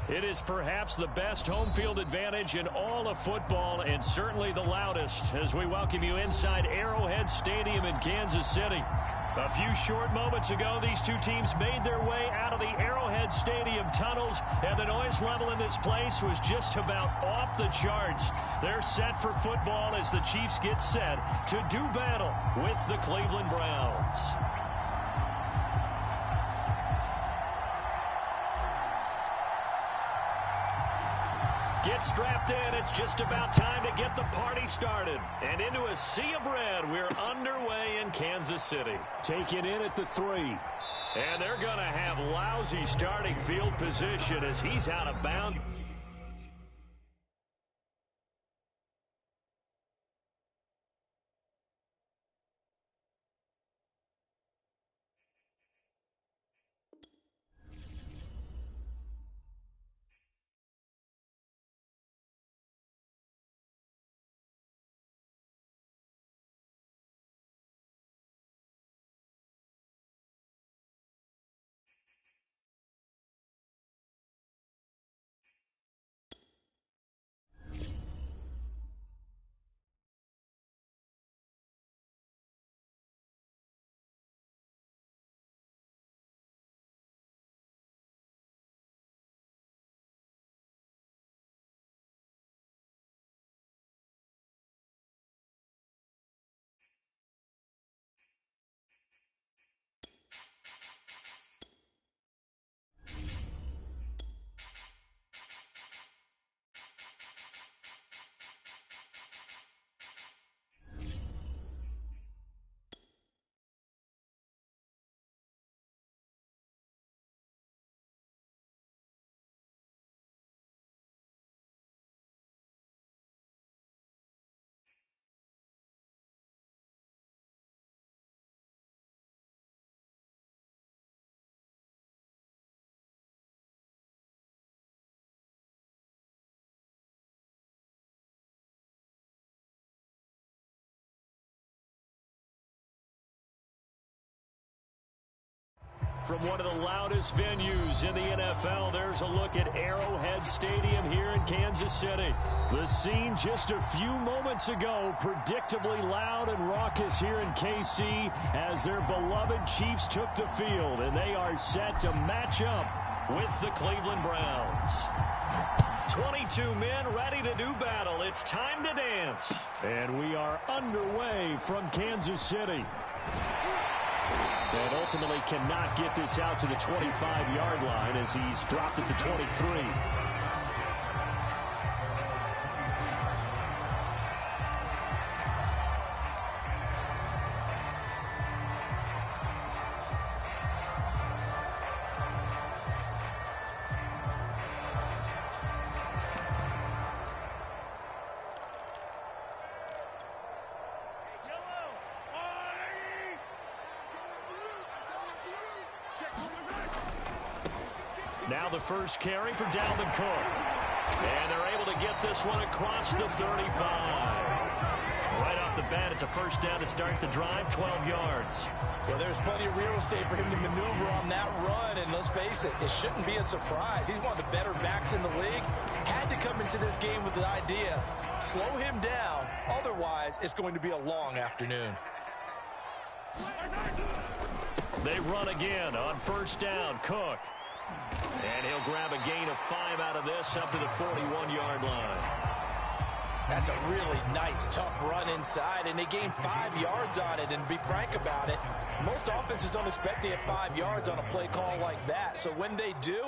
It is perhaps the best home field advantage in all of football and certainly the loudest as we welcome you inside Arrowhead Stadium in Kansas City. A few short moments ago, these two teams made their way out of the Arrowhead Stadium tunnels, and the noise level in this place was just about off the charts. They're set for football as the Chiefs get set to do battle with the Cleveland Browns. Get strapped in. It's just about time to get the party started. And into a sea of red, we're underway in Kansas City. Taken in at the 3. And they're going to have lousy starting field position as he's out of bounds. From one of the loudest venues in the NFL, there's a look at Arrowhead Stadium here in Kansas City. The scene just a few moments ago, predictably loud and raucous here in KC as their beloved Chiefs took the field, and they are set to match up with the Cleveland Browns. 22 men ready to do battle. It's time to dance. And we are underway from Kansas City. And ultimately cannot get this out to the 25-yard line as he's dropped at the 23. Now the first carry for Dalvin Cook. And they're able to get this one across the 35. Right off the bat, it's a first down to start the drive, 12 yards. Well, there's plenty of real estate for him to maneuver on that run, and let's face it, it shouldn't be a surprise. He's one of the better backs in the league. Had to come into this game with the idea, slow him down, otherwise it's going to be a long afternoon. They run again on first down, Cook. And he'll grab a gain of 5 out of this up to the 41-yard line. That's a really nice, tough run inside, and they gained 5 yards on it. And to be frank about it, most offenses don't expect to get 5 yards on a play call like that. So when they do,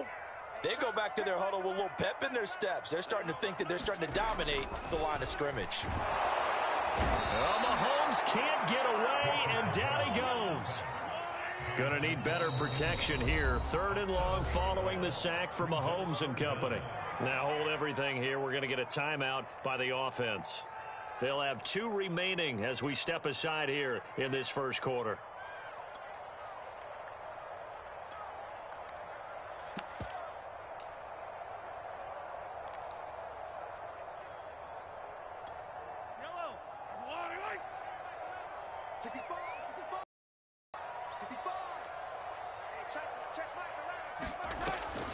they go back to their huddle with a little pep in their steps. They're starting to think that they're starting to dominate the line of scrimmage. Well, Mahomes can't get away, and down he goes. Going to need better protection here. 3rd and long following the sack for Mahomes and company. Now hold everything here. We're going to get a timeout by the offense. They'll have 2 remaining as we step aside here in this first quarter.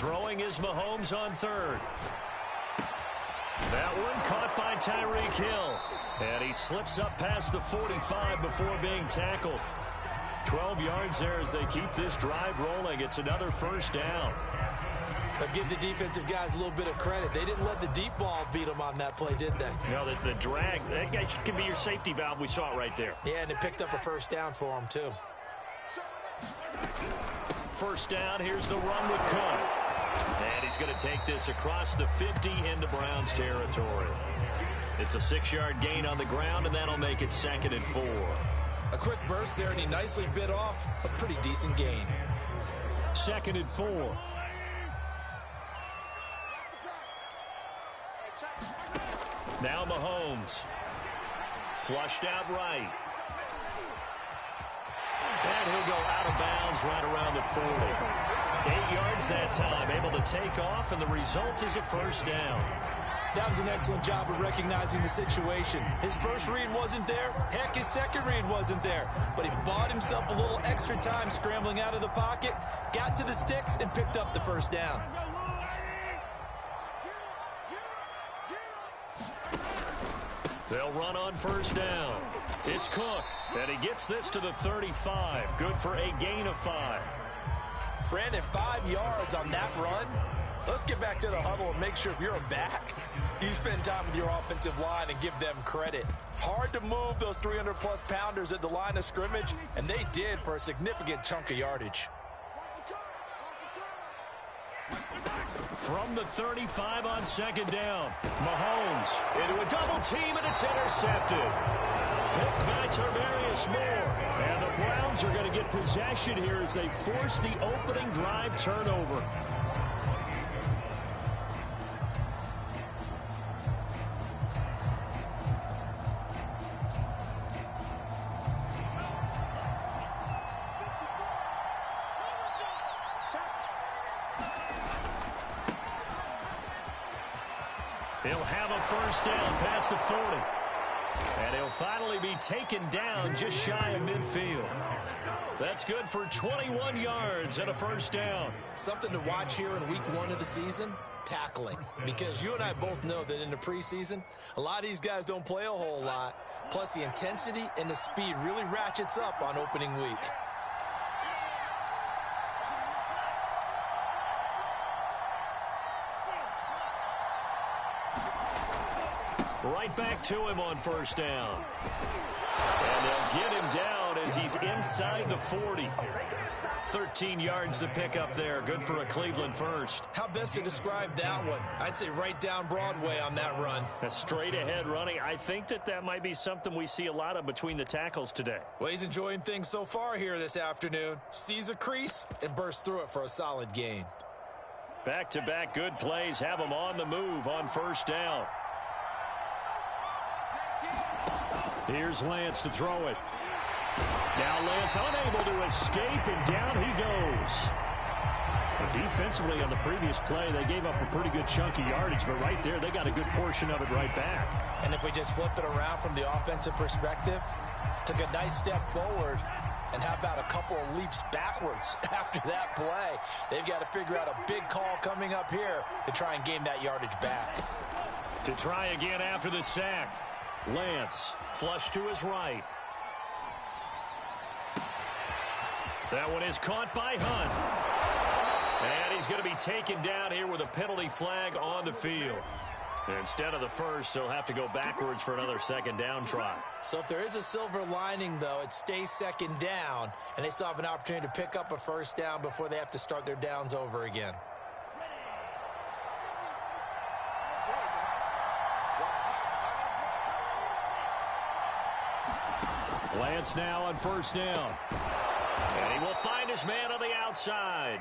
Throwing is Mahomes on third. That one caught by Tyreek Hill. And he slips up past the 45 before being tackled. 12 yards there as they keep this drive rolling. It's another first down. But give the defensive guys a little bit of credit. They didn't let the deep ball beat them on that play, did they? No, the drag, that guy can be your safety valve. We saw it right there. Yeah, and it picked up a first down for them, too. First down, here's the run with Cook. And he's going to take this across the 50 into Browns territory. It's a 6-yard gain on the ground, and that'll make it 2nd and 4. A quick burst there, and he nicely bit off a pretty decent gain. 2nd and 4. Now Mahomes. Flushed out right. And he'll go out of bounds right around the 40. 8 yards that time, able to take off, and the result is a first down. That was an excellent job of recognizing the situation. His first read wasn't there. Heck, his second read wasn't there. But he bought himself a little extra time scrambling out of the pocket, got to the sticks, and picked up the first down. They'll run on first down. It's Cook, and he gets this to the 35. Good for a gain of 5. Brandon, 5 yards on that run. Let's get back to the huddle and make sure if you're a back, you spend time with your offensive line and give them credit. Hard to move those 300-plus pounders at the line of scrimmage, and they did for a significant chunk of yardage. From the 35 on second down, Mahomes into a double team, and it's intercepted. Picked by Tarvarius Moore. And the Browns are going to get possession here as they force the opening drive turnover. He'll have a first down past the 40. And he'll finally be taken down just shy of midfield. That's good for 21 yards and a first down. Something to watch here in week 1 of the season, tackling. Because you and I both know that in the preseason, a lot of these guys don't play a whole lot. Plus the intensity and the speed really ratchets up on opening week. Right back to him on first down. And they'll get him down as he's inside the 40. 13 yards to pick up there. Good for a Cleveland first. How best to describe that one? I'd say right down Broadway on that run. A straight ahead running. I think that might be something we see a lot of between the tackles today. Well, he's enjoying things so far here this afternoon. Sees a crease and bursts through it for a solid gain. Back-to-back good plays have him on the move on first down. Here's Lance to throw it. Now Lance unable to escape, and down he goes. But defensively on the previous play, they gave up a pretty good chunk of yardage, but right there, they got a good portion of it right back. And if we just flip it around from the offensive perspective, took a nice step forward, and how about a couple of leaps backwards after that play? They've got to figure out a big call coming up here to try and gain that yardage back. To try again after the sack. Lance, flush to his right. That one is caught by Hunt. And he's going to be taken down here with a penalty flag on the field. And instead of the first, they'll have to go backwards for another second down try. So if there is a silver lining, though, it stays second down, and they still have an opportunity to pick up a first down before they have to start their downs over again. Lance now on first down. And he will find his man on the outside.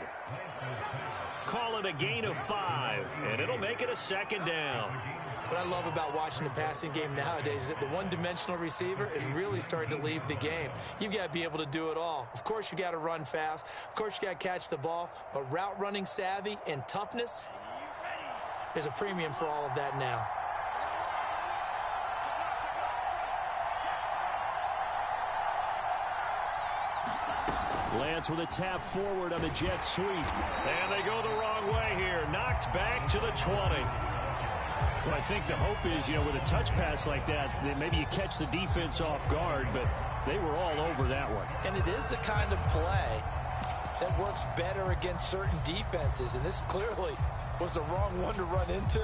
Call it a gain of 5, and it'll make it a second down. What I love about watching the passing game nowadays is that the one-dimensional receiver is really starting to leave the game. You've got to be able to do it all. Of course, you got to run fast. Of course, you got to catch the ball. But route running savvy and toughness, there's a premium for all of that now. Lance with a tap forward on the jet sweep. And they go the wrong way here. Knocked back to the 20. Well, I think the hope is, with a touch pass like that maybe you catch the defense off guard, but they were all over that one. And it is the kind of play that works better against certain defenses, and this clearly was the wrong one to run into.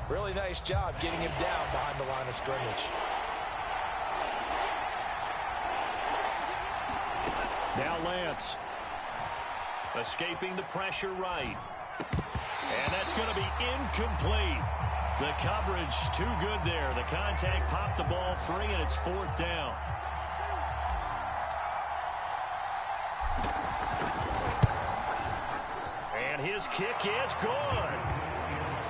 Really nice job getting him down behind the line of scrimmage. Now Lance. Escaping the pressure right. And that's going to be incomplete. The coverage too good there. The contact popped the ball free, and it's 4th down. And his kick is good.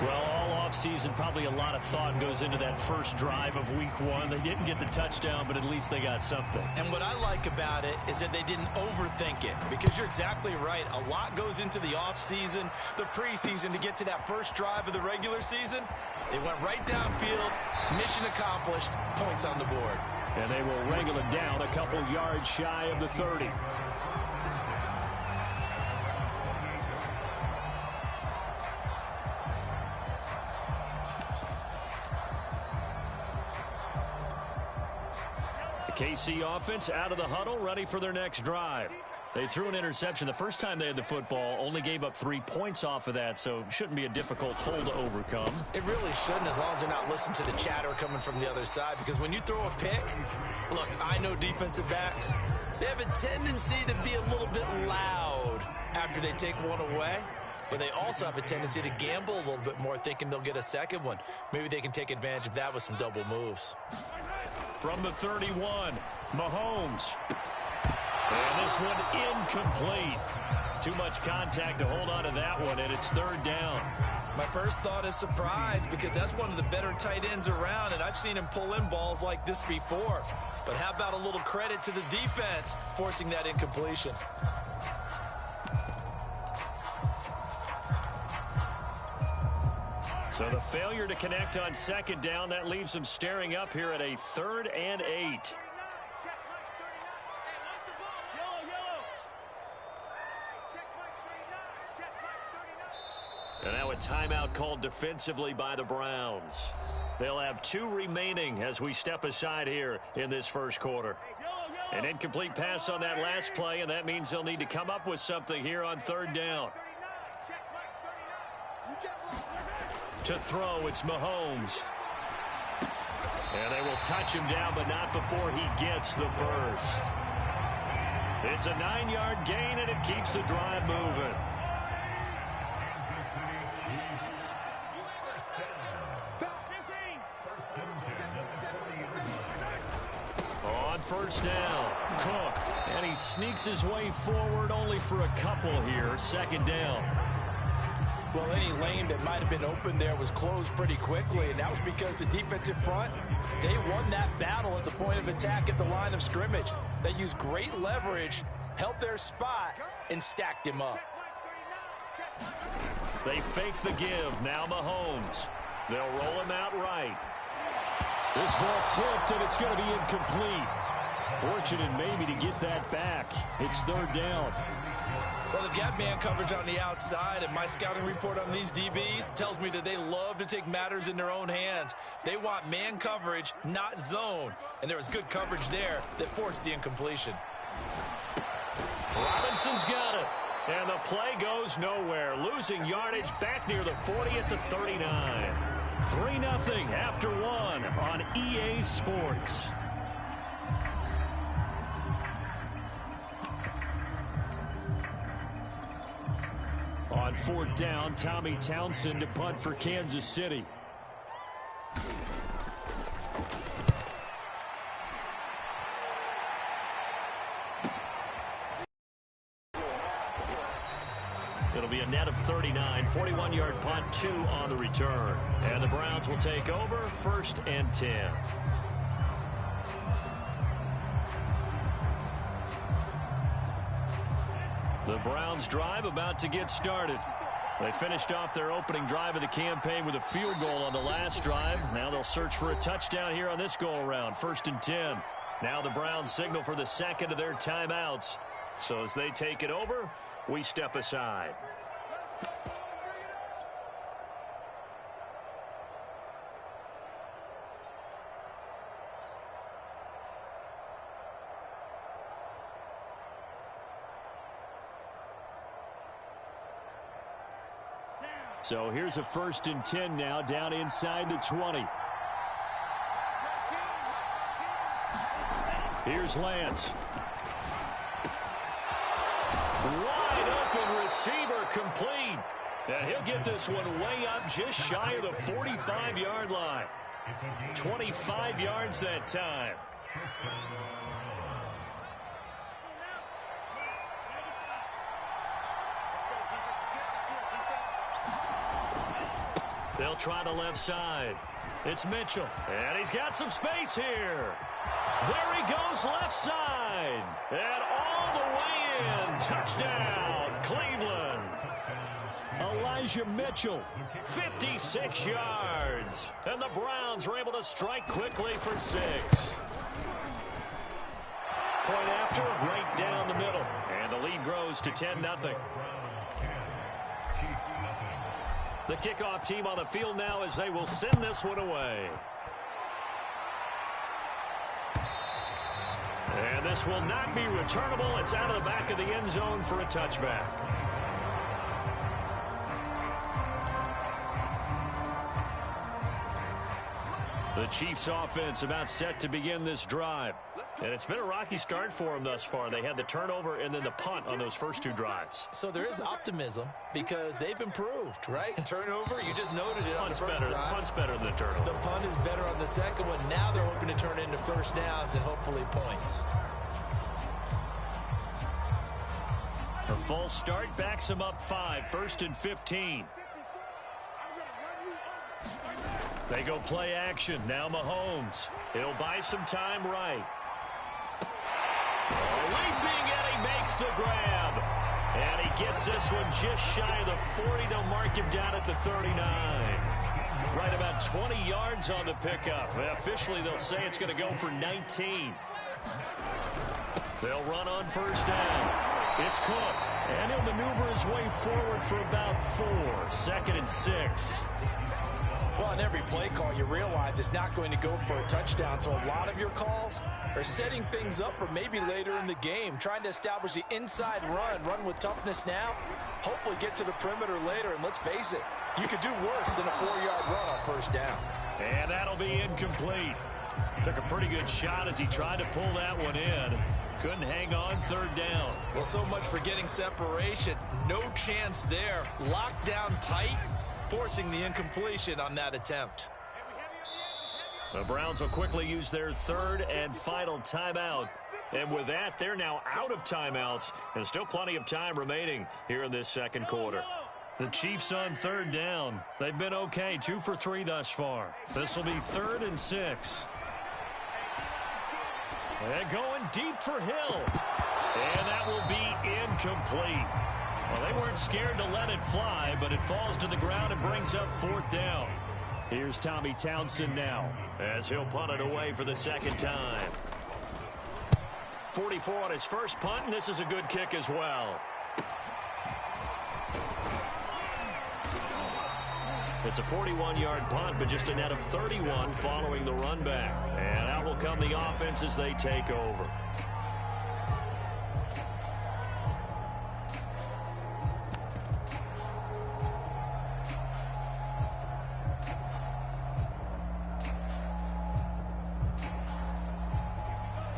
Well, all offseason, probably a lot of thought goes into that first drive of week 1. They didn't get the touchdown, but at least they got something. And what I like about it is that they didn't overthink it, because you're exactly right. A lot goes into the offseason, the preseason, to get to that first drive of the regular season. They went right downfield, mission accomplished, points on the board. And they will wrangle it down a couple yards shy of the 30. KC offense out of the huddle, ready for their next drive. They threw an interception the first time they had the football, only gave up 3 points off of that, so shouldn't be a difficult hole to overcome. It really shouldn't, as long as they're not listening to the chatter coming from the other side, because when you throw a pick, look, I know defensive backs, they have a tendency to be a little bit loud after they take one away, but they also have a tendency to gamble a little bit more, thinking they'll get a second one. Maybe they can take advantage of that with some double moves. From the 31, Mahomes. And this one incomplete. Too much contact to hold on to that one, and it's 3rd down. My first thought is surprise, because that's one of the better tight ends around, and I've seen him pull in balls like this before. But how about a little credit to the defense forcing that incompletion? So the failure to connect on 2nd down, that leaves them staring up here at a 3rd and 8. And now a timeout called defensively by the Browns. They'll have 2 remaining as we step aside here in this first quarter. An incomplete pass on that last play, and that means they'll need to come up with something here on 3rd down. To throw, it's Mahomes. And they will touch him down, but not before he gets the first. It's a 9-yard gain, and it keeps the drive moving. On 1st down, Cook. And he sneaks his way forward only for a couple here. 2nd down. Well, any lane that might have been open there was closed pretty quickly, and that was because the defensive front, they won that battle at the point of attack at the line of scrimmage. They used great leverage, held their spot, and stacked him up. They fake the give. Now Mahomes. They'll roll him out right. This ball tipped, and it's going to be incomplete. Fortunate maybe to get that back. It's 3rd down. Well, they've got man coverage on the outside, and my scouting report on these DBs tells me that they love to take matters in their own hands. They want man coverage, not zone. And there was good coverage there that forced the incompletion. Robinson's got it. And the play goes nowhere. Losing yardage back near the 40 at the 39. 3-0 after 1 on EA Sports. On 4th down, Tommy Townsend to punt for Kansas City. It'll be a net of 39, 41-yard punt, 2 on the return. And the Browns will take over 1st and 10. The Browns drive about to get started. They finished off their opening drive of the campaign with a field goal on the last drive. Now they'll search for a touchdown here on this go-around. 1st and 10. Now the Browns signal for the second of their timeouts. So as they take it over, we step aside. So here's a 1st and 10 now, down inside the 20. Here's Lance. Wide open receiver, complete. And he'll get this one way up just shy of the 45-yard line. 25 yards that time. They'll try the left side. It's Mitchell. And he's got some space here. There he goes left side. And all the way in. Touchdown, Cleveland. Elijah Mitchell, 56 yards. And the Browns are able to strike quickly for 6. Point after, right down the middle. And the lead grows to 10-0. The kickoff team on the field now as they will send this one away. And this will not be returnable. It's out of the back of the end zone for a touchback. The Chiefs offense about set to begin this drive. And it's been a rocky start for them thus far. They had the turnover and then the punt on those first 2 drives. So there is optimism because they've improved, right? Turnover, you just noted it on the first drive. Punt's better than the turnover. The punt is better on the second one. Now they're hoping to turn into first downs and hopefully points. A false start backs them up 5, 1st and 15. They go play action. Now Mahomes. He'll buy some time right. Leaping, and he makes the grab. And he gets this one just shy of the 40. They'll mark him down at the 39. Right about 20 yards on the pickup. Officially, they'll say it's going to go for 19. They'll run on first down. It's Cook. And he'll maneuver his way forward for about 4. 2nd and 6. Well, on every play call, you realize it's not going to go for a touchdown. So a lot of your calls are setting things up for maybe later in the game, trying to establish the inside run with toughness now, hopefully get to the perimeter later. And let's face it, you could do worse than a 4-yard run on first down. And that'll be incomplete. Took a pretty good shot as he tried to pull that one in. Couldn't hang on 3rd down. Well, so much for getting separation. No chance there. Locked down tight, forcing the incompletion on that attempt. The Browns will quickly use their 3rd and final timeout. And with that, they're now out of timeouts. And still plenty of time remaining here in this 2nd quarter. The Chiefs on 3rd down. They've been okay, 2 for 3 thus far. This will be 3rd and 6. And going deep for Hill. And that will be incomplete. Well, they weren't scared to let it fly, but it falls to the ground and brings up 4th down. Here's Tommy Townsend now as he'll punt it away for the 2nd time. 44 on his first punt, and this is a good kick as well. It's a 41-yard punt, but just a net of 31 following the run back. And out will come the offense as they take over.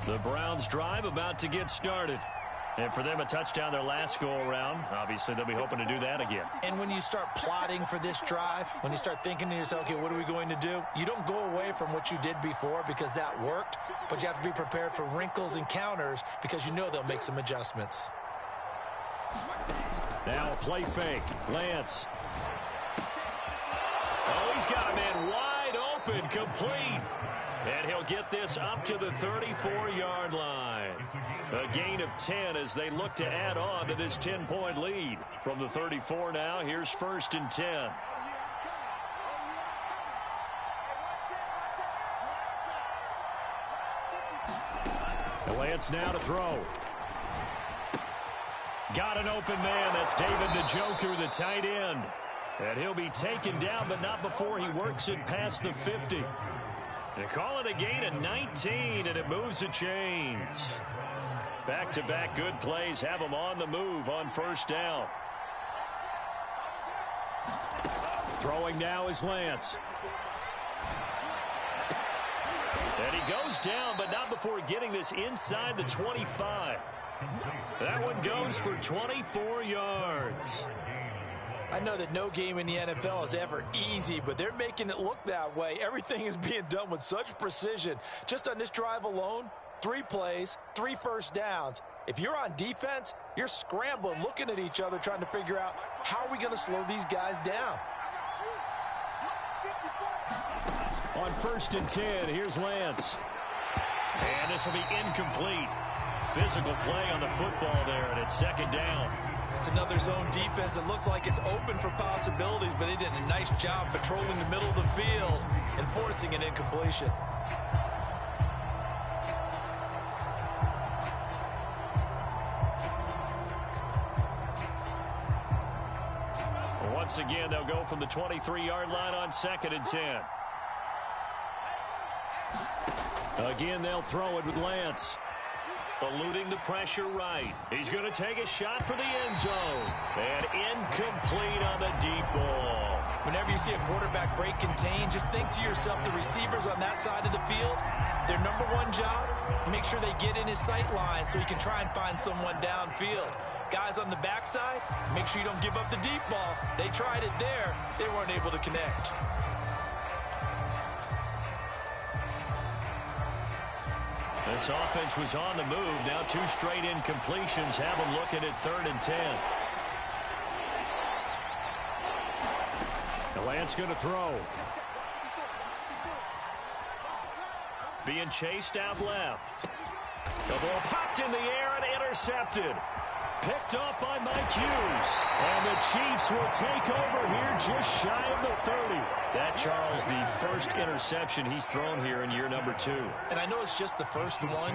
The Browns drive about to get started. And for them, a touchdown their last go-around. Obviously, they'll be hoping to do that again. And when you start plotting for this drive, when you start thinking to yourself, okay, what are we going to do? You don't go away from what you did before because that worked, but you have to be prepared for wrinkles and counters because you know they'll make some adjustments. Now a play fake. Lance. Oh, he's got a man wide open, complete. And he'll get this up to the 34-yard line. A gain of 10 as they look to add on to this 10-point lead. From the 34 now, here's 1st and 10. Lance now to throw. Got an open man. That's David Njoku, the tight end. And he'll be taken down, but not before he works it past the 50. They call it a gain of 19, and it moves the chains. Back-to-back good plays have him on the move on first down. Throwing now is Lance. And he goes down, but not before getting this inside the 25. That one goes for 24 yards. I know that no game in the NFL is ever easy, but they're making it look that way. Everything is being done with such precision. Just on this drive alone, 3 plays, 3 first downs. If you're on defense, you're scrambling, looking at each other, trying to figure out how are we going to slow these guys down. On 1st and 10, here's Lance. And this will be incomplete. Physical play on the football there, and it's 2nd down. It's another zone defense. It looks like it's open for possibilities, but they did a nice job patrolling the middle of the field and forcing an incompletion. Once again, they'll go from the 23-yard line on 2nd and 10. Again, they'll throw it with Lance. Eluding the pressure right. He's going to take a shot for the end zone. And incomplete on the deep ball. Whenever you see a quarterback break contain, just think to yourself, the receivers on that side of the field, their number one job, make sure they get in his sight line so he can try and find someone downfield. Guys on the backside, make sure you don't give up the deep ball. They tried it there. They weren't able to connect. This offense was on the move. Now 2 straight incompletions have them looking at 3rd and 10. Lance going to throw. Being chased out left. The ball popped in the air and intercepted. Picked up by Mike Hughes. And the Chiefs will take over here just shy of the 30. That, Charles, the first interception he's thrown here in year number 2. And I know it's just the first one,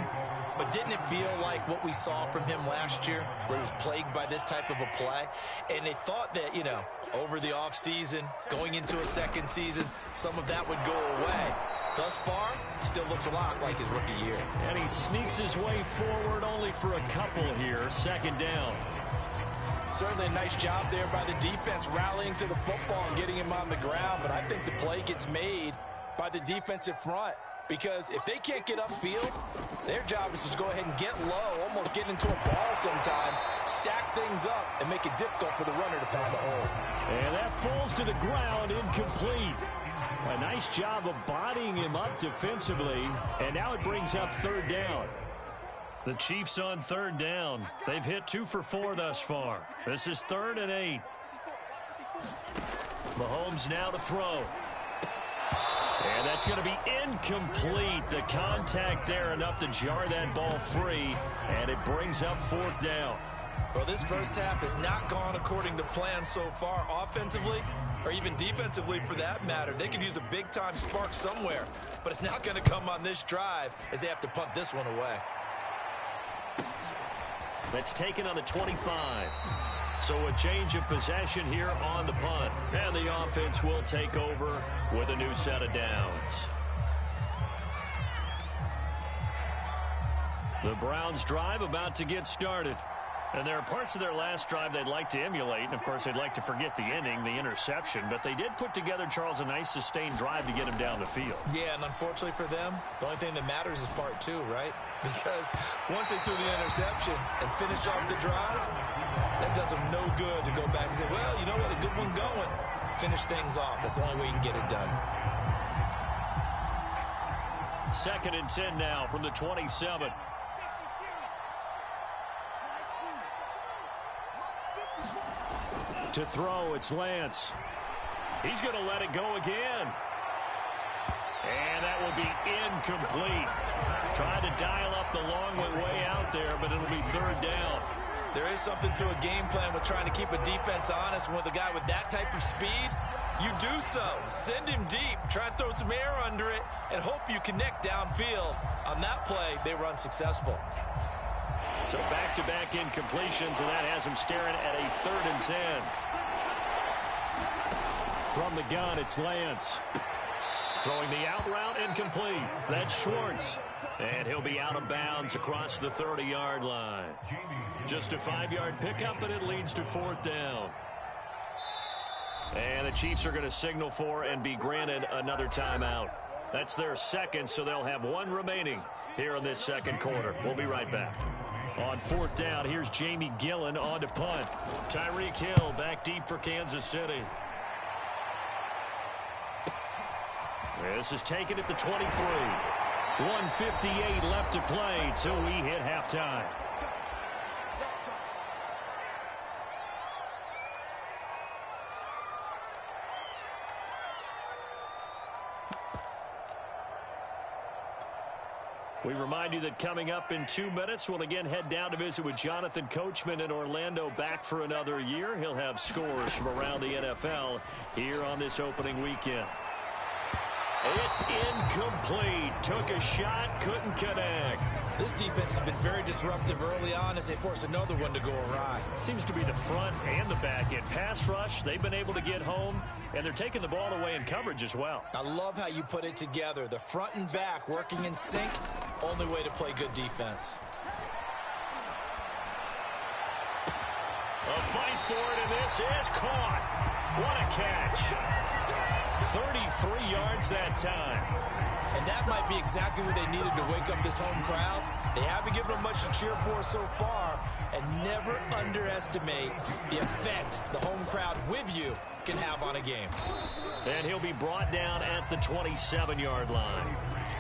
but didn't it feel like what we saw from him last year, where he was plagued by this type of a play? And they thought that, you know, over the offseason, going into a second season, some of that would go away. Thus far, he still looks a lot like his rookie year. And he sneaks his way forward only for a couple here. 2nd down. Certainly a nice job there by the defense rallying to the football and getting him on the ground. But I think the play gets made by the defensive front. Because if they can't get upfield, their job is to go ahead and get low, almost get into a ball sometimes, stack things up, and make it difficult for the runner to find a hole. And that falls to the ground, incomplete. A nice job of bodying him up defensively. And now it brings up 3rd down. The Chiefs on 3rd down. They've hit 2 for 4 thus far. This is 3rd and 8. Mahomes now to throw. And that's going to be incomplete. The contact there enough to jar that ball free. And it brings up 4th down. Well, this first half has not gone according to plan so far offensively, or even defensively for that matter. They could use a big-time spark somewhere, but it's not going to come on this drive as they have to punt this one away. That's taken on the 25. So a change of possession here on the punt. And the offense will take over with a new set of downs. The Browns drive about to get started. And there are parts of their last drive they'd like to emulate. And, of course, they'd like to forget the inning, the interception. But they did put together, Charles, a nice sustained drive to get him down the field. Yeah, and unfortunately for them, the only thing that matters is part 2, right? Because once they threw the interception and finished off the drive, that does them no good to go back and say, well, you know what, a good one going. Finish things off. That's the only way you can get it done. 2nd and 10 now from the 27. To throw, it's Lance. He's going to let it go again. And that will be incomplete. Tried to dial up the long way out there, but it'll be 3rd down. There is something to a game plan with trying to keep a defense honest. With a guy with that type of speed, you do so. Send him deep. Try and throw some air under it and hope you connect downfield. On that play, they were unsuccessful. So back-to-back incompletions, and that has him staring at a 3rd and 10. From the gun, it's Lance. Throwing the out route incomplete. That's Schwartz. And he'll be out of bounds across the 30-yard line. Just a 5-yard pickup, and it leads to 4th down. And the Chiefs are going to signal for and be granted another timeout. That's their second, so they'll have 1 remaining here in this second quarter. We'll be right back. On 4th down, here's Jamie Gillen on to punt. Tyreek Hill back deep for Kansas City. This is taken at the 23. 1:58 left to play till we hit halftime. We remind you that coming up in 2 minutes, we'll again head down to visit with Jonathan Coachman in Orlando, back for another year. He'll have scores from around the NFL here on this opening weekend. It's incomplete. Took a shot, couldn't connect. This defense has been very disruptive early on as they force another one to go awry. Seems to be the front and the back end. Pass rush, they've been able to get home, and they're taking the ball away in coverage as well. I love how you put it together. The front and back working in sync, only way to play good defense. A fight for it, and this is caught. What a catch. 33 yards that time. And that might be exactly what they needed to wake up this home crowd. They haven't given them much to cheer for so far, and never underestimate the effect the home crowd with you can have on a game. And he'll be brought down at the 27-yard line.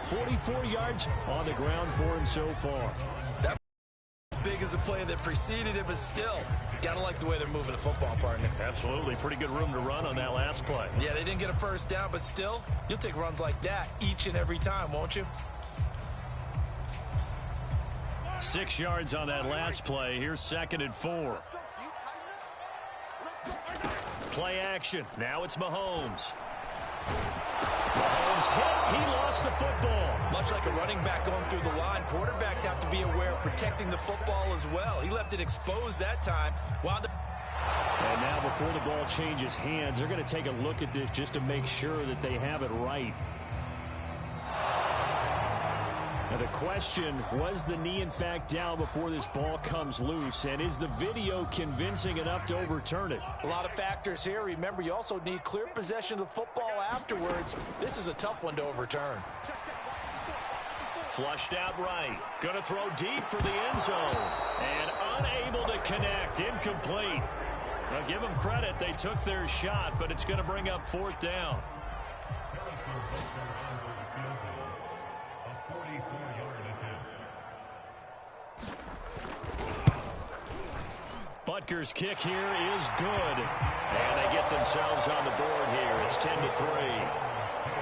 44 yards on the ground for him so far. That big as a play that preceded it, but still, gotta like the way they're moving the football, partner. Absolutely. Pretty good room to run on that last play. Yeah, they didn't get a first down, but still, you'll take runs like that each and every time, won't you? 6 yards on that last play. Here's 2nd and 4. Play action. Now it's Mahomes. Mahomes hit. He lost the football. Much like a running back going through the line, quarterbacks have to be aware of protecting the football as well. He left it exposed that time. And now before the ball changes hands, they're going to take a look at this just to make sure that they have it right. Now the question, was the knee in fact down before this ball comes loose? And is the video convincing enough to overturn it? A lot of factors here. Remember, you also need clear possession of the football afterwards. This is a tough one to overturn. Flushed out right. Going to throw deep for the end zone. And unable to connect. Incomplete. Now give them credit. They took their shot, but it's going to bring up 4th down. Butker's kick here is good. And they get themselves on the board here. It's 10-3.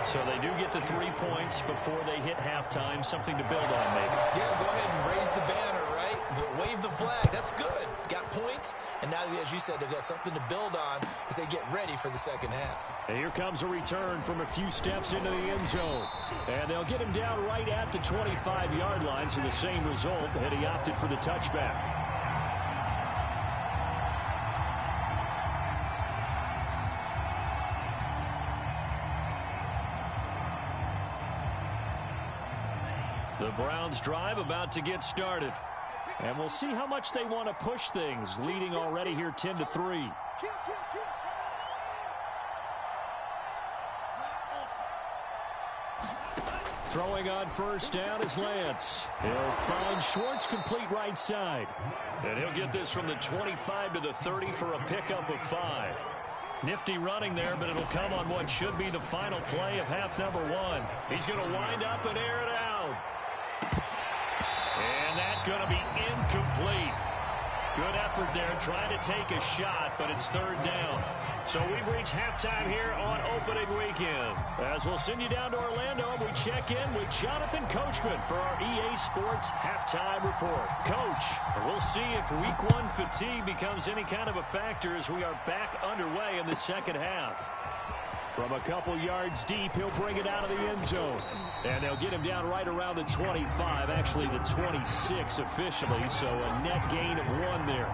So they do get the 3 points before they hit halftime. Something to build on, maybe. Yeah, go ahead and raise the banner, right? Wave the flag. That's good. Got points. And now, as you said, they've got something to build on as they get ready for the second half. And here comes a return from a few steps into the end zone. And they'll get him down right at the 25-yard line. So the same result, and he opted for the touchback. The Browns drive about to get started. And we'll see how much they want to push things, leading already here 10-3. Throwing on first down is Lance. He'll find Schwartz complete right side. And he'll get this from the 25 to the 30 for a pickup of 5. Nifty running there, but it'll come on what should be the final play of half number 1. He's going to wind up and air it out. And that's going to be incomplete. Good effort there, trying to take a shot, but it's 3rd down. So we've reached halftime here on opening weekend. As we'll send you down to Orlando, and we check in with Jonathan Coachman for our EA Sports Halftime Report. Coach, we'll see if Week 1 fatigue becomes any kind of a factor as we are back underway in the second half. From a couple yards deep, he'll bring it out of the end zone. And they'll get him down right around the 25, actually the 26 officially, so a net gain of 1 there.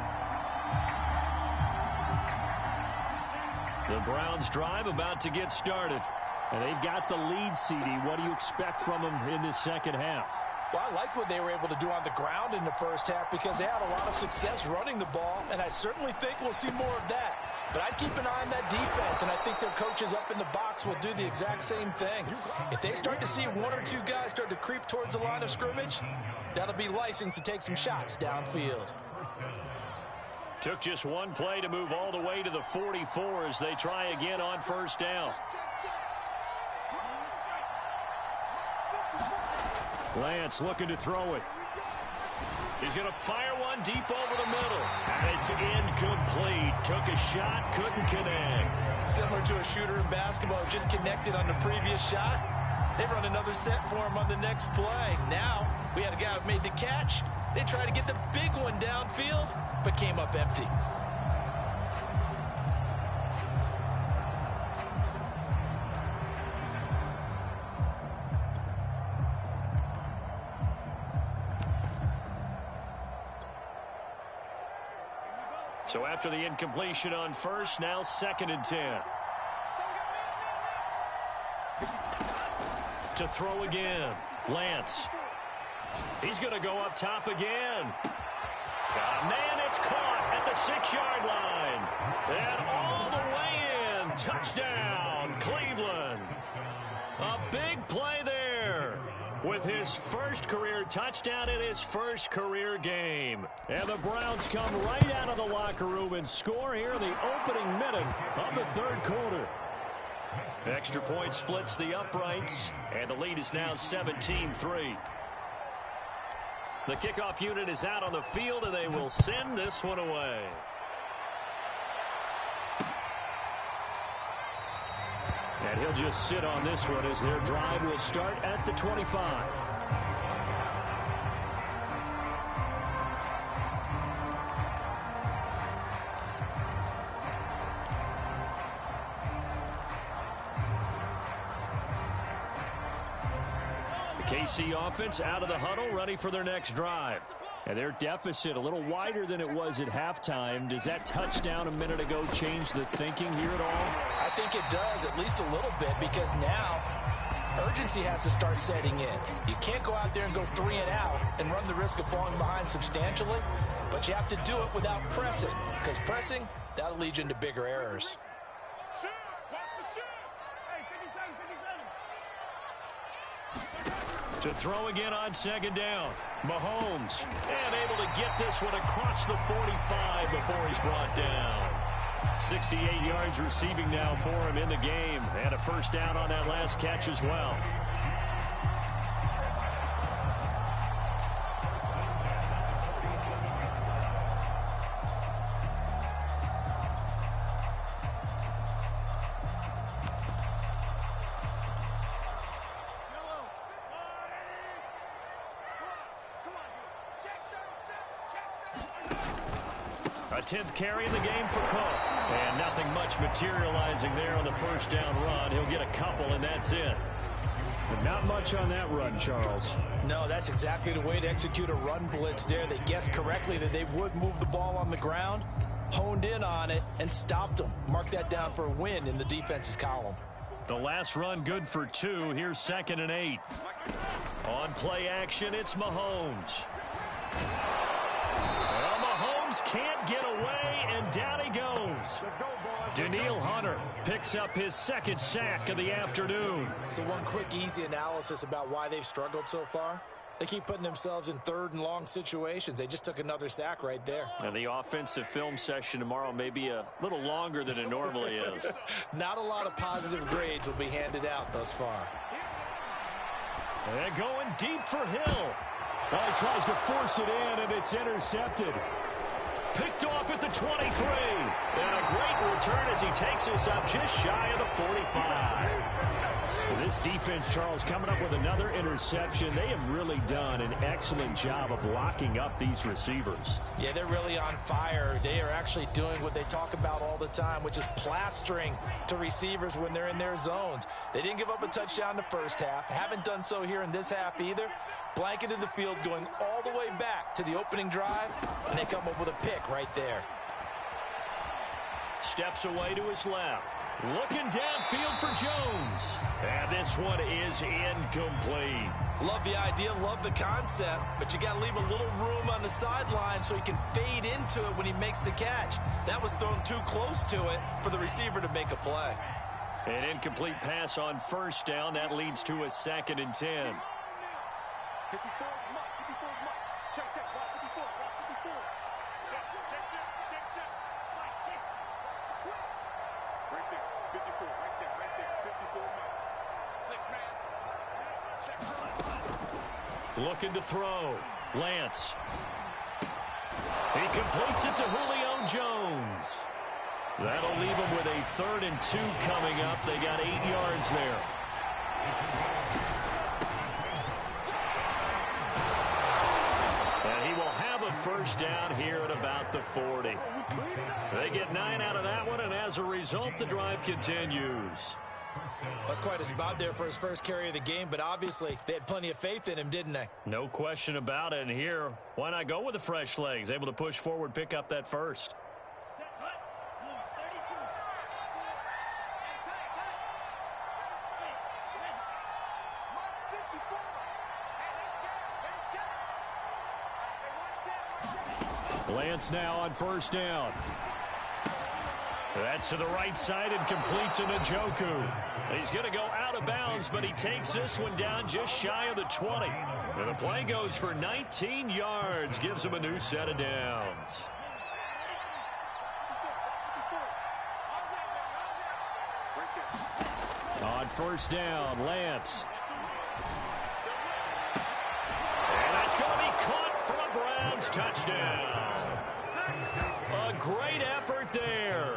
The Browns drive about to get started. And they've got the lead, CD. What do you expect from them in this second half? Well, I like what they were able to do on the ground in the first half because they had a lot of success running the ball, and I certainly think we'll see more of that. But I'd keep an eye on that defense, and I think their coaches up in the box will do the exact same thing. If they start to see 1 or 2 guys start to creep towards the line of scrimmage, that'll be licensed to take some shots downfield. Took just 1 play to move all the way to the 44 as they try again on first down. Lance looking to throw it. He's going to fire one deep over the middle. And it's incomplete. Took a shot, couldn't connect. Similar to a shooter in basketball, just connected on the previous shot. They run another set for him on the next play. Now, we had a guy who made the catch. They tried to get the big one downfield, but came up empty. So after the incompletion on first, now 2nd and 10. To throw again, Lance. He's going to go up top again. Man, it's caught at the 6-yard line. And all the way in. Touchdown, Cleveland. A big play there. With his first career touchdown in his first career game. And the Browns come right out of the locker room and score here in the opening minute of the 3rd quarter. Extra point splits the uprights, and the lead is now 17-3. The kickoff unit is out on the field, and they will send this one away. And he'll just sit on this one as their drive will start at the 25. KC offense out of the huddle, ready for their next drive. And their deficit a little wider than it was at halftime. Does that touchdown a minute ago change the thinking here at all? I think it does, at least a little bit, because now urgency has to start setting in. You can't go out there and go 3 and out and run the risk of falling behind substantially, but you have to do it without pressing, because pressing, that'll lead you into bigger errors. To throw again on 2nd down. Mahomes, and able to get this one across the 45 before he's brought down. 68 yards receiving now for him in the game. And a first down on that last catch as well. A 10th carry in the game for Cook. And nothing much materializing there on the first down run. He'll get a couple, and that's it. But not much on that run, Charles. No, that's exactly the way to execute a run blitz there. They guessed correctly that they would move the ball on the ground, honed in on it, and stopped them. Mark that down for a win in the defense's column. The last run good for 2. Here's 2nd and 8. On play action, it's Mahomes. Well, Mahomes can't get away, and down he goes. Danielle Hunter picks up his 2nd sack of the afternoon. So one quick, easy analysis about why they've struggled so far. They keep putting themselves in 3rd and long situations. They just took another sack right there. And the offensive film session tomorrow may be a little longer than it normally is. Not a lot of positive grades will be handed out thus far. And going deep for Hill. Well, he tries to force it in, and it's intercepted. Picked off at the 23. And a great return as he takes us up just shy of the 45. This defense, Charles, coming up with another interception. They have really done an excellent job of locking up these receivers. Yeah, they're really on fire. They are actually doing what they talk about all the time, which is plastering to receivers when they're in their zones. They didn't give up a touchdown in the first half. Haven't done so here in this half either. Blanketed the field going all the way back to the opening drive, and they come up with a pick right there. Steps away to his left. Looking downfield for Jones. And this one is incomplete. Love the idea, love the concept, but you got to leave a little room on the sideline so he can fade into it when he makes the catch. That was thrown too close to it for the receiver to make a play. An incomplete pass on first down. That leads to a 2nd and 10. 54, check, check, 54, 54. Check. Right there, 54, right there, 54, Mike. 6 man. Check. Looking to throw. Lance. He completes it to Julio Jones. That'll leave him with a 3rd and 2 coming up. They got 8 yards there. And he will have a first down here at about the 40. They get 9 out of that one, and as a result, the drive continues. That's quite a spot there for his first carry of the game, but obviously they had plenty of faith in him, didn't they? No question about it. And here, why not go with the fresh legs? Able to push forward, pick up that first. Lance now on first down. That's to the right side and complete to Njoku. He's going to go out of bounds, but he takes this one down just shy of the 20. And the play goes for 19 yards, gives him a new set of downs. On first down, Lance. And that's going to be caught for a Browns touchdown. A great effort there.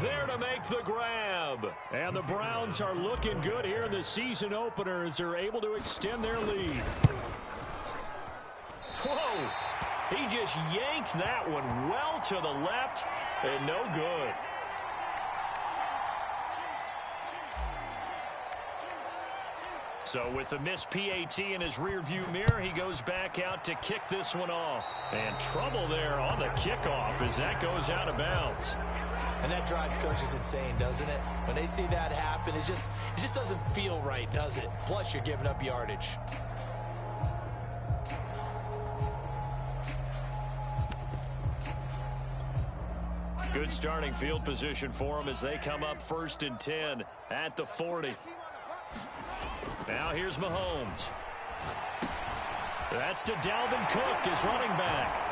There to make the grab. And the Browns are looking good here in the season opener as they're able to extend their lead. Whoa! He just yanked that one well to the left and no good. So with the missed PAT in his rearview mirror, he goes back out to kick this one off. And trouble there on the kickoff as that goes out of bounds. And that drives coaches insane, doesn't it? When they see that happen, it just doesn't feel right, does it? Plus, you're giving up yardage. Good starting field position for them as they come up 1st and 10 at the 40. Now here's Mahomes. That's to Dalvin Cook, his running back.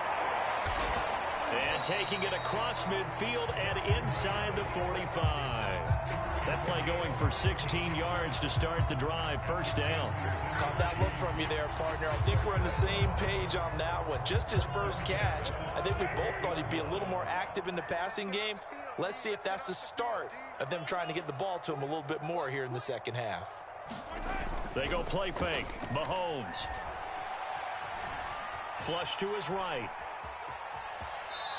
And taking it across midfield and inside the 45. That play going for 16 yards to start the drive. First down. Caught that look from you there, partner. I think we're on the same page on that one. Just his first catch. I think we both thought he'd be a little more active in the passing game. Let's see if that's the start of them trying to get the ball to him a little bit more here in the second half. They go play fake. Mahomes. Flush to his right.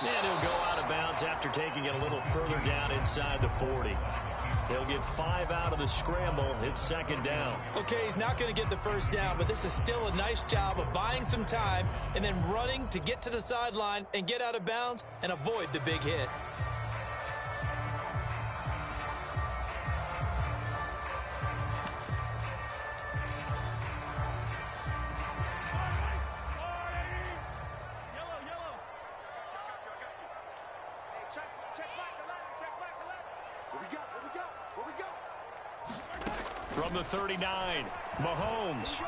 And he'll go out of bounds after taking it a little further down inside the 40. He'll get 5 out of the scramble. It's 2nd down. Okay, he's not going to get the first down, but this is still a nice job of buying some time and then running to get to the sideline and get out of bounds and avoid the big hit. From the 39, Mahomes.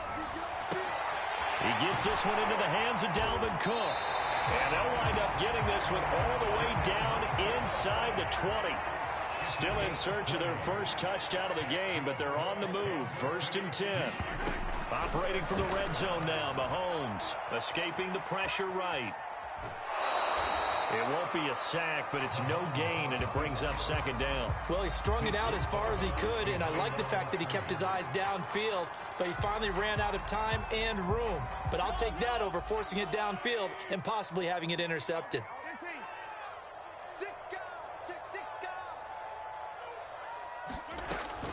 He gets this one into the hands of Dalvin Cook. And they'll wind up getting this one all the way down inside the 20. Still in search of their first touchdown of the game, but they're on the move. 1st and 10. Operating from the red zone now, Mahomes escaping the pressure right. It won't be a sack, but it's no gain, and it brings up second down. Well, he strung it out as far as he could, and I like the fact that he kept his eyes downfield, but he finally ran out of time and room. But I'll take that over forcing it downfield and possibly having it intercepted.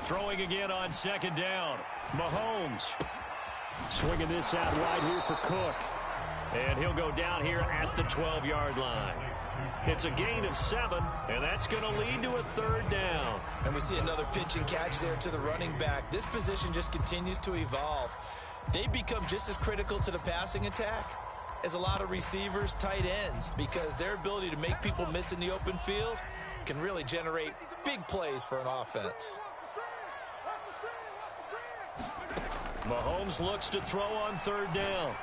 Throwing again on second down. Mahomes swinging this out wide here for Cook. And he'll go down here at the 12-yard line. It's a gain of 7, and that's going to lead to a third down. And we see another pitch and catch there to the running back. This position just continues to evolve. They become just as critical to the passing attack as a lot of receivers, tight ends, because their ability to make people miss in the open field can really generate big plays for an offense. Mahomes looks to throw on third down.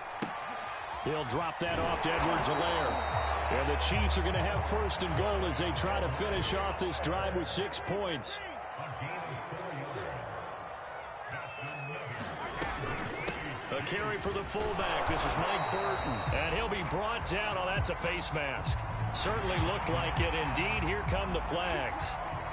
He'll drop that off to Edwards-Helaire. And the Chiefs are going to have first and goal as they try to finish off this drive with 6 points. A carry for the fullback. This is Mike Burton. And he'll be brought down. Oh, that's a face mask. Certainly looked like it. Indeed, here come the flags.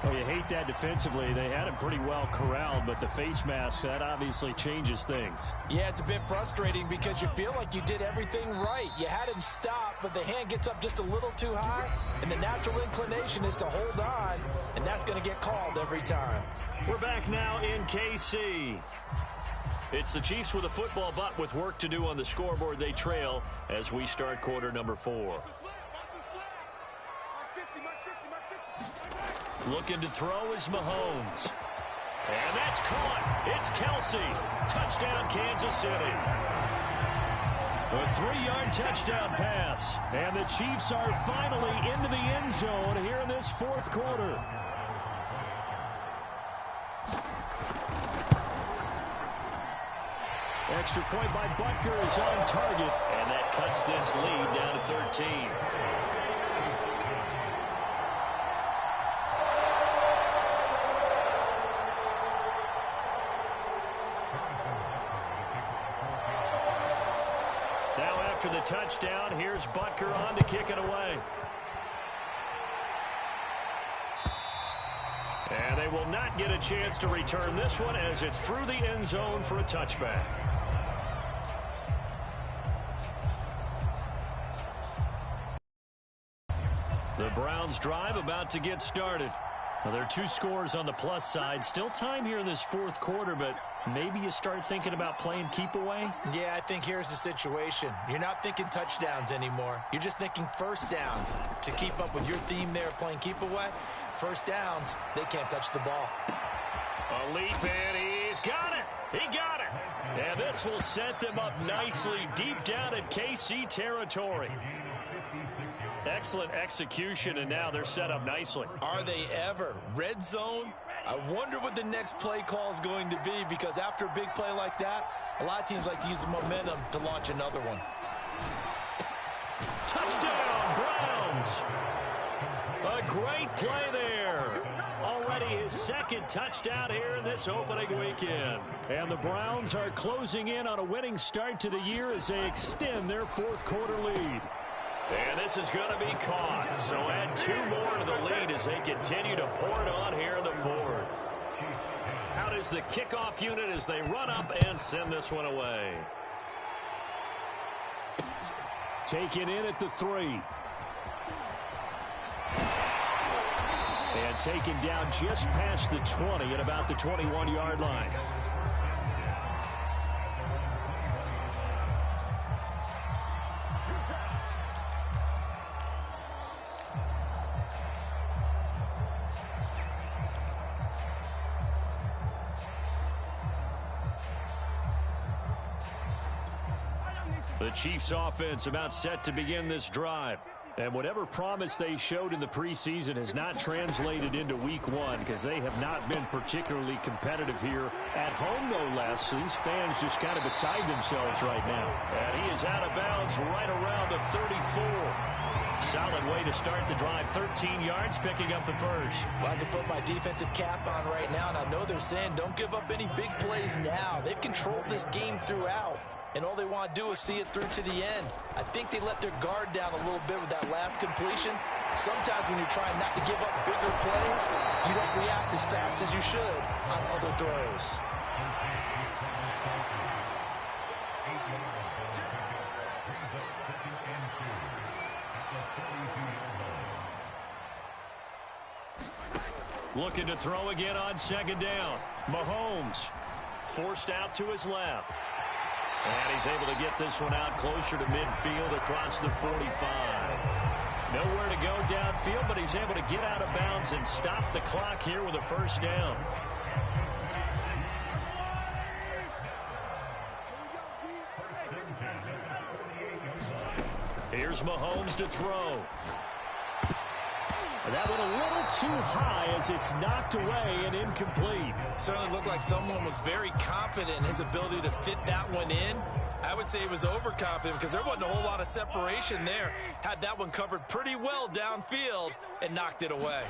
Well, you hate that defensively. They had him pretty well corralled, but the face mask, that obviously changes things. Yeah, it's a bit frustrating because you feel like you did everything right. You had him stop, but the hand gets up just a little too high, and the natural inclination is to hold on, and that's going to get called every time. We're back now in KC. It's the Chiefs with a football, but with work to do on the scoreboard. They trail as we start quarter number 4. Looking to throw is Mahomes. And that's caught. It's Kelsey. Touchdown, Kansas City. A 3-yard touchdown pass. And the Chiefs are finally into the end zone here in this fourth quarter. Extra point by Butker is on target. And that cuts this lead down to 13. After the touchdown, here's Butker on to kick it away. And they will not get a chance to return this one as it's through the end zone for a touchback. The Browns drive about to get started. Well, there are 2 scores on the plus side. Still time here in this fourth quarter, but maybe you start thinking about playing keep away? Yeah, I think here's the situation. You're not thinking touchdowns anymore. You're just thinking first downs. To keep up with your theme there, playing keep away, first downs, they can't touch the ball. A leap, and he's got it. He got it. And this will set them up nicely deep down in KC territory. Excellent execution, and now they're set up nicely. Are they ever? Red zone? I wonder what the next play call is going to be, because after a big play like that, a lot of teams like to use the momentum to launch another one. Touchdown, Browns! A great play there. Already his second touchdown here in this opening weekend. And the Browns are closing in on a winning start to the year as they extend their fourth quarter lead. And this is going to be caught. So add 2 more to the lead as they continue to pour it on here in the fourth. Out is the kickoff unit as they run up and send this one away. Taken in at the 3. And taken down just past the 20 at about the 21-yard line. The Chiefs offense about set to begin this drive. And whatever promise they showed in the preseason has not translated into week 1 because they have not been particularly competitive here at home, no less. So these fans just kind of beside themselves right now. And he is out of bounds right around the 34. Solid way to start the drive. 13 yards, picking up the first. Well, I can put my defensive cap on right now, and I know they're saying don't give up any big plays now. They've controlled this game throughout. and all they want to do is see it through to the end. I think they let their guard down a little bit with that last completion. Sometimes when you're trying not to give up bigger plays, you don't react as fast as you should on other throws. Looking to throw again on second down. Mahomes forced out to his left. And he's able to get this one out closer to midfield across the 45. Nowhere to go downfield, but he's able to get out of bounds and stop the clock here with a first down. Here's Mahomes to throw. And that went a little too high as it's knocked away and incomplete. Certainly looked like someone was very confident in his ability to fit that one in. I would say he was overconfident because there wasn't a whole lot of separation there. Had that one covered pretty well downfield and knocked it away.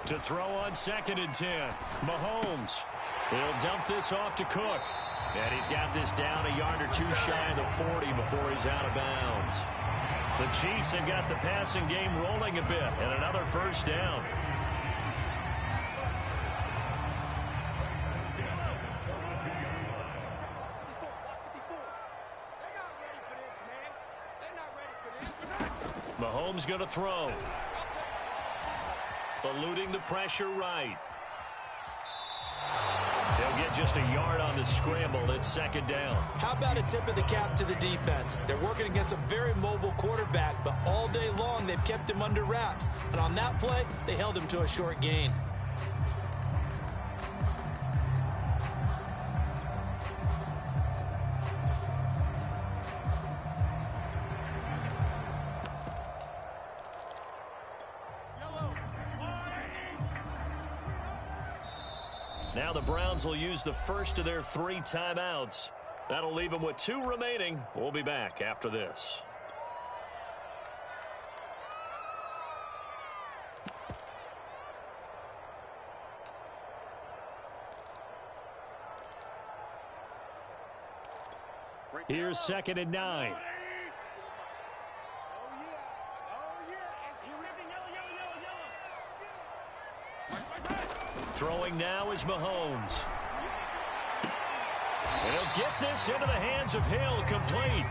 To throw on 2nd and 10. Mahomes. He'll dump this off to Cook. And he's got this down a yard or two shy of the 40 before he's out of bounds. The Chiefs have got the passing game rolling a bit, and another first down. Mahomes going to throw. Eluding the pressure right. They'll get just a yard on the scramble at 2nd down. How about a tip of the cap to the defense? They're working against a very mobile quarterback, but all day long they've kept him under wraps. And on that play, they held him to a short gain. Now the Browns will use the first of their 3 timeouts. That'll leave them with 2 remaining. We'll be back after this. Here's 2nd and 9. Throwing now is Mahomes. And he'll get this into the hands of Hill, complete.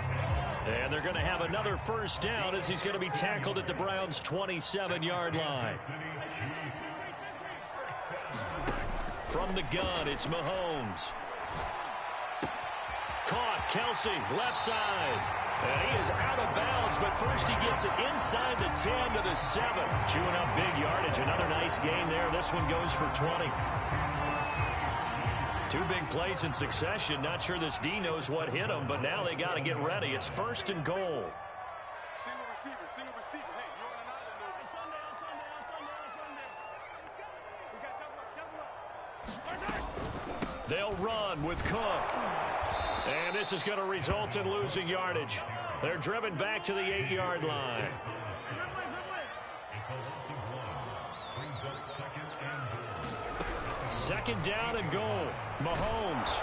And they're going to have another first down as he's going to be tackled at the Browns' 27-yard line. From the gun, it's Mahomes. Caught, Kelsey, left side. And he is out of bounds, but first he gets it inside the 10 to the 7. Chewing up big yardage. Another nice gain there. This one goes for 20. 2 big plays in succession. Not sure this D knows what hit him, but now they got to get ready. It's 1st and goal. Single receiver, single receiver. Hey, you're on an island over. Sunday. We got double up. They'll run with Cook. And this is going to result in losing yardage. They're driven back to the 8-yard line. Second down and goal. Mahomes.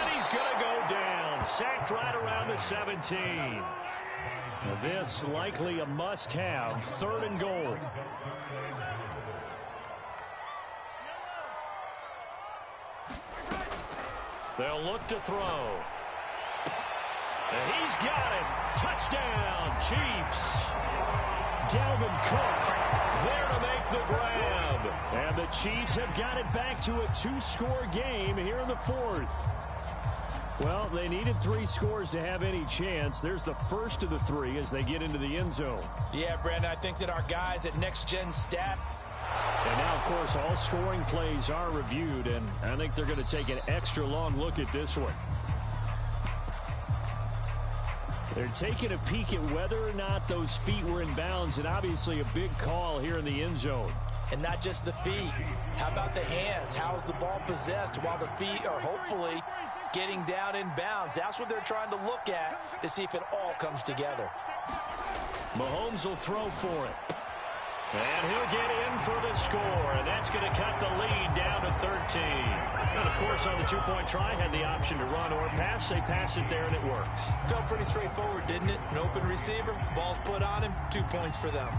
And he's going to go down. Sacked right around the 17. Now this likely a must-have. 3rd and goal. They'll look to throw. And he's got it. Touchdown, Chiefs. Dalvin Cook there to make the grab. And the Chiefs have got it back to a 2-score game here in the 4th. Well, they needed 3 scores to have any chance. There's the first of the 3 as they get into the end zone. Yeah, Brandon, I think that our guys at Next Gen Stat. And now, of course, all scoring plays are reviewed, and I think they're going to take an extra long look at this one. They're taking a peek at whether or not those feet were in bounds, and obviously a big call here in the end zone. And not just the feet. How about the hands? How's the ball possessed while the feet are hopefully getting down in bounds? That's what they're trying to look at to see if it all comes together. Mahomes will throw for it. And he'll get in for the score, and that's going to cut the lead down to 13. And, of course, on the two-point try, had the option to run or pass. They pass it there, and it works. Felt pretty straightforward, didn't it? An open receiver, ball's put on him, 2 points for them.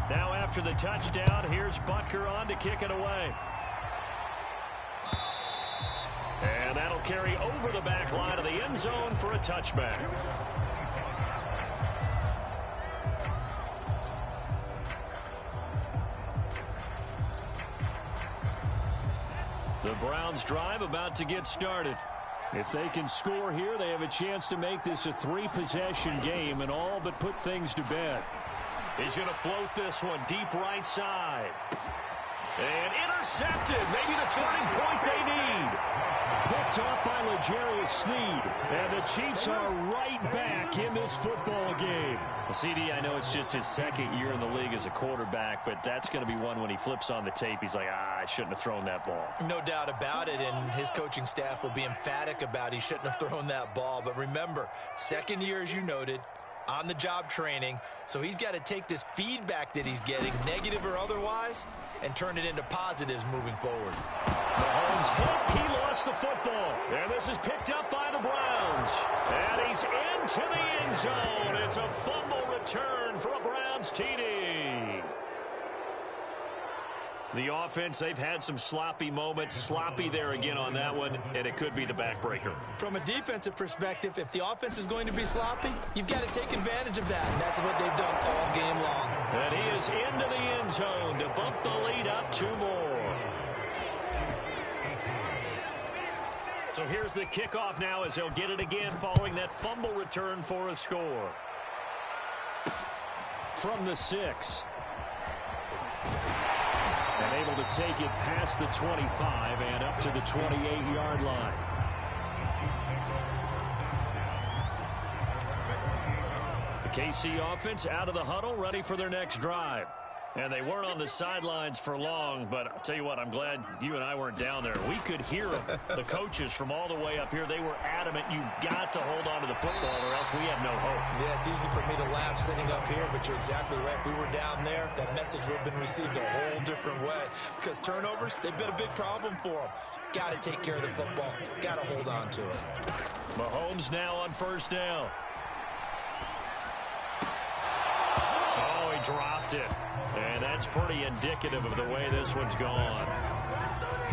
Now after the touchdown, here's Butker on to kick it away. And that'll carry over the back line of the end zone for a touchback. The Browns drive about to get started. If they can score here, they have a chance to make this a 3-possession game and all but put things to bed. He's going to float this one deep right side. And intercepted. Maybe the turning point they need. Picked off by L'Jarius Sneed. And the Chiefs are right back in this football game. Well, CD, I know it's just his second year in the league as a quarterback, but that's going to be one when he flips on the tape. He's like, I shouldn't have thrown that ball. No doubt about it, and his coaching staff will be emphatic about he shouldn't have thrown that ball. But remember, second year, as you noted, on-the-job training, so he's got to take this feedback that he's getting, negative or otherwise, and turn it into positives moving forward. Mahomes hit. He lost the football. And this is picked up by the Browns. And he's into the end zone. It's a fumble return for a Browns TD. The offense, they've had some sloppy moments. Sloppy there again on that one, and it could be the backbreaker. From a defensive perspective, if the offense is going to be sloppy, you've got to take advantage of that. And that's what they've done all game long. And he is into the end zone to bump the lead up 2 more. So here's the kickoff now as they'll get it again following that fumble return for a score. From the 6. And able to take it past the 25 and up to the 28-yard line. The KC offense out of the huddle, ready for their next drive. And they weren't on the sidelines for long, but I'll tell you what, I'm glad you and I weren't down there. We could hear the coaches from all the way up here. They were adamant, you've got to hold on to the football or else we have no hope. Yeah, it's easy for me to laugh sitting up here, but you're exactly right. If we were down there, that message would have been received a whole different way. Because turnovers, they've been a big problem for them. Got to take care of the football. Got to hold on to it. Mahomes now on first down. Oh, he dropped it. And that's pretty indicative of the way this one's gone.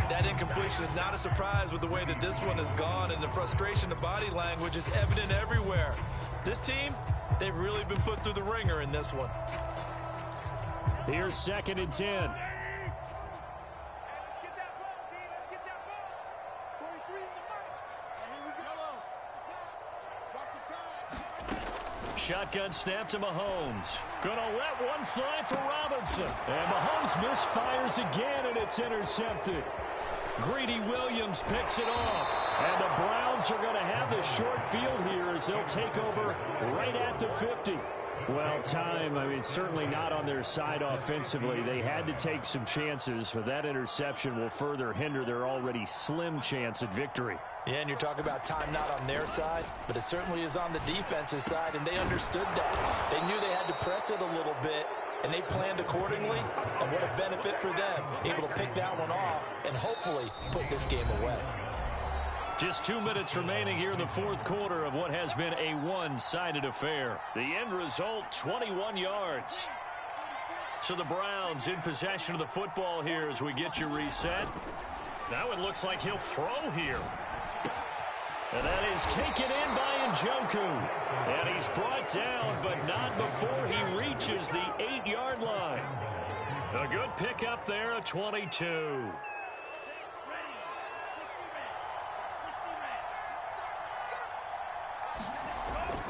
That incompletion is not a surprise with the way that this one has gone, and the frustration of body language is evident everywhere. This team, they've really been put through the ringer in this one. Here's 2nd and 10. Shotgun snap to Mahomes. Gonna let one fly for Robinson. And Mahomes misfires again, and it's intercepted. Greedy Williams picks it off. And the Browns are going to have the short field here as they'll take over right at the 50. Well, time, certainly not on their side offensively. They had to take some chances, but that interception will further hinder their already slim chance at victory. Yeah, and you're talking about time not on their side, but it certainly is on the defensive side, and they understood that. They knew they had to press it a little bit, and they planned accordingly, and what a benefit for them, able to pick that one off and hopefully put this game away. Just 2 minutes remaining here in the fourth quarter of what has been a one-sided affair. The end result, 21 yards. So the Browns in possession of the football here as we get you reset. That one looks like he'll throw here. And that is taken in by Njoku. And he's brought down, but not before he reaches the 8-yard line. A good pickup there at 22.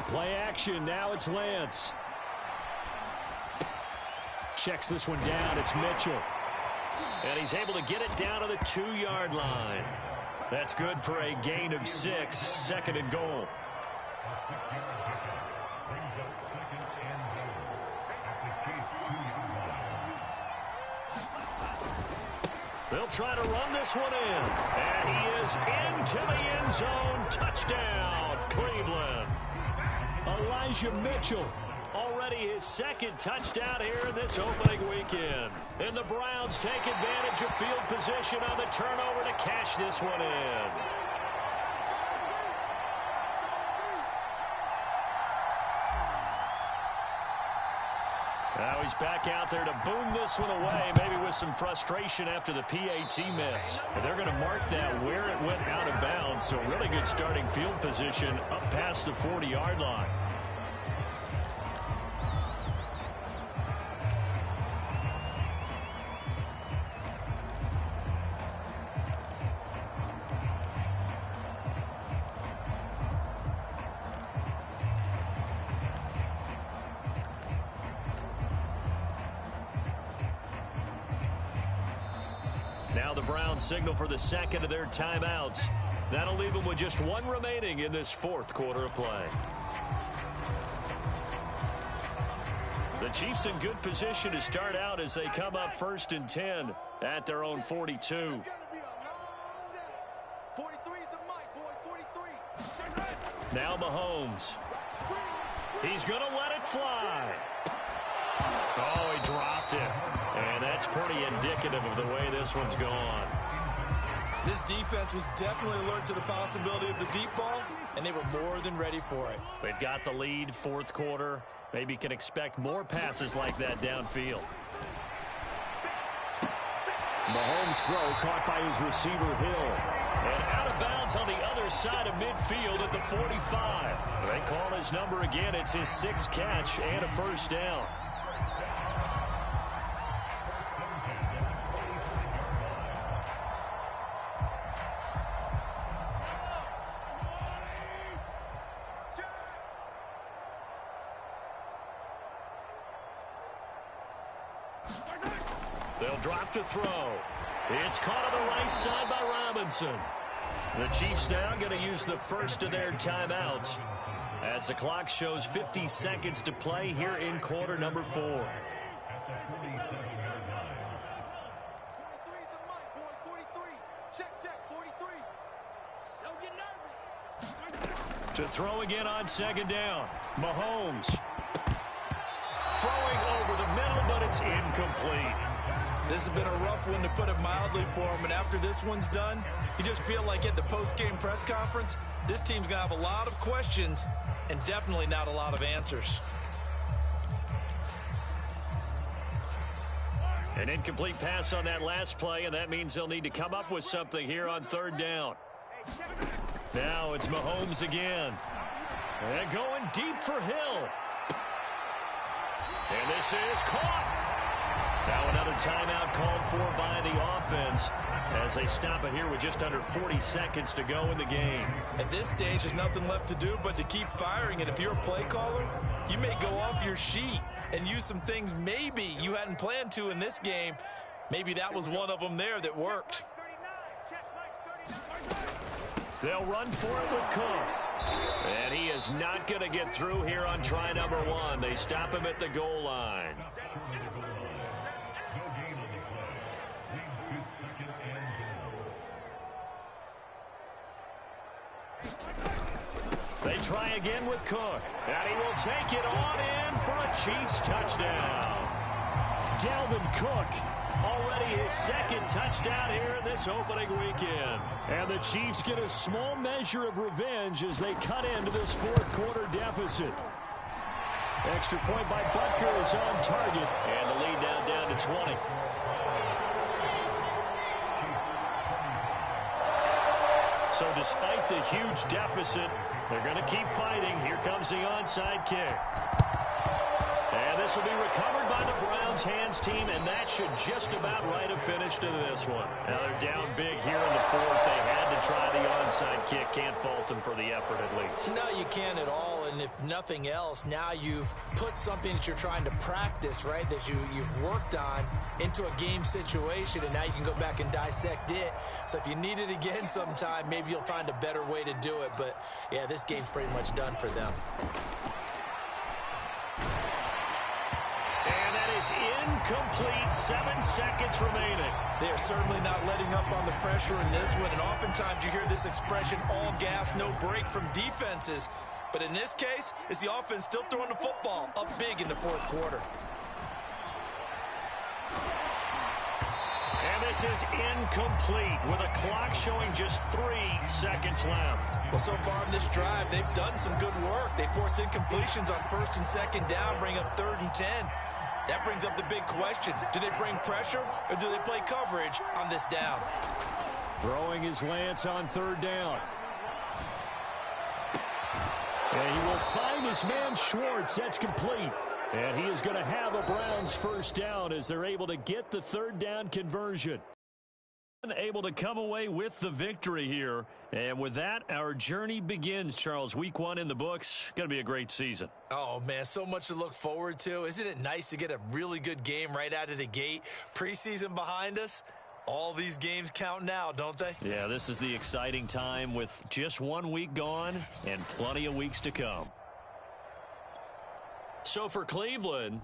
Play action, now it's Lance. Checks this one down, it's Mitchell. And he's able to get it down to the 2-yard line. That's good for a gain of 6, 2nd and goal. They'll try to run this one in. And he is into the end zone. Touchdown, Cleveland. Elijah Mitchell already Already his second touchdown here in this opening weekend. And the Browns take advantage of field position on the turnover to cash this one in. Now he's back out there to boom this one away, maybe with some frustration after the PAT miss. And they're going to mark that where it went out of bounds, so really good starting field position up past the 40-yard line. Now the Browns signal for the second of their timeouts. That'll leave them with just one remaining in this fourth quarter of play. The Chiefs in good position to start out as they come up 1st and 10 at their own 42. Now Mahomes. He's going to let it fly. Oh, he dropped it. And that's pretty indicative of the way this one's gone. This defense was definitely alert to the possibility of the deep ball, and they were more than ready for it. They've got the lead, fourth quarter. Maybe can expect more passes like that downfield. Mahomes' throw caught by his receiver, Hill. And out of bounds on the other side of midfield at the 45. They call his number again. It's his 6th catch and a first down. They'll drop to throw. It's caught on the right side by Robinson. The Chiefs now going to use the first of their timeouts as the clock shows 50 seconds to play here in quarter number 4. To throw again on 2nd down. Mahomes throwing over the middle, but it's incomplete. This has been a rough one, to put it mildly, for him. And after this one's done, you just feel like at the post-game press conference, this team's going to have a lot of questions and definitely not a lot of answers. An incomplete pass on that last play, and that means they'll need to come up with something here on 3rd down. Now it's Mahomes again. And going deep for Hill. And this is caught. Now another timeout called for by the offense as they stop it here with just under 40 seconds to go in the game. At this stage, there's nothing left to do but to keep firing. And if you're a play caller, you may go off your sheet and use some things maybe you hadn't planned to in this game. Maybe that was one of them there that worked. They'll run for it with Cook. And he is not going to get through here on try number 1. They stop him at the goal line. They try again with Cook. And he will take it on in for a Chiefs touchdown. Dalvin Cook, already his 2nd touchdown here in this opening weekend. And the Chiefs get a small measure of revenge as they cut into this fourth quarter deficit. Extra point by Butker is on target. And the lead now down to 20. So despite the huge deficit, they're going to keep fighting. Here comes the onside kick. And this will be recovered by the Browns hands team, and that should just about write a finish to this one. Now they're down big here in the fourth. They had to try the onside kick. Can't fault them for the effort at least. No, you can't at all. And if nothing else, now you've put something that you're trying to practice, right, that you've worked on into a game situation, and now you can go back and dissect it. So if you need it again sometime, maybe you'll find a better way to do it. But, yeah, this game's pretty much done for them. And that is incomplete. 7 seconds remaining. They are certainly not letting up on the pressure in this one. And oftentimes you hear this expression, all gas, no break, from defenses. But in this case, it's the offense still throwing the football up big in the fourth quarter. And this is incomplete with a clock showing just 3 seconds left. Well, so far in this drive, they've done some good work. They force incompletions on first and second down, bring up 3rd and 10. That brings up the big question. Do they bring pressure or do they play coverage on this down? Throwing is Lance on 3rd down. And he will find his man Schwartz. That's complete. And he is going to have a Browns first down as they're able to get the 3rd down conversion. Able to come away with the victory here. And with that, our journey begins, Charles. Week 1 in the books. Going to be a great season. Oh, man, so much to look forward to. Isn't it nice to get a really good game right out of the gate? Preseason behind us. All these games count now, don't they? Yeah, this is the exciting time with just 1 week gone and plenty of weeks to come. So for Cleveland,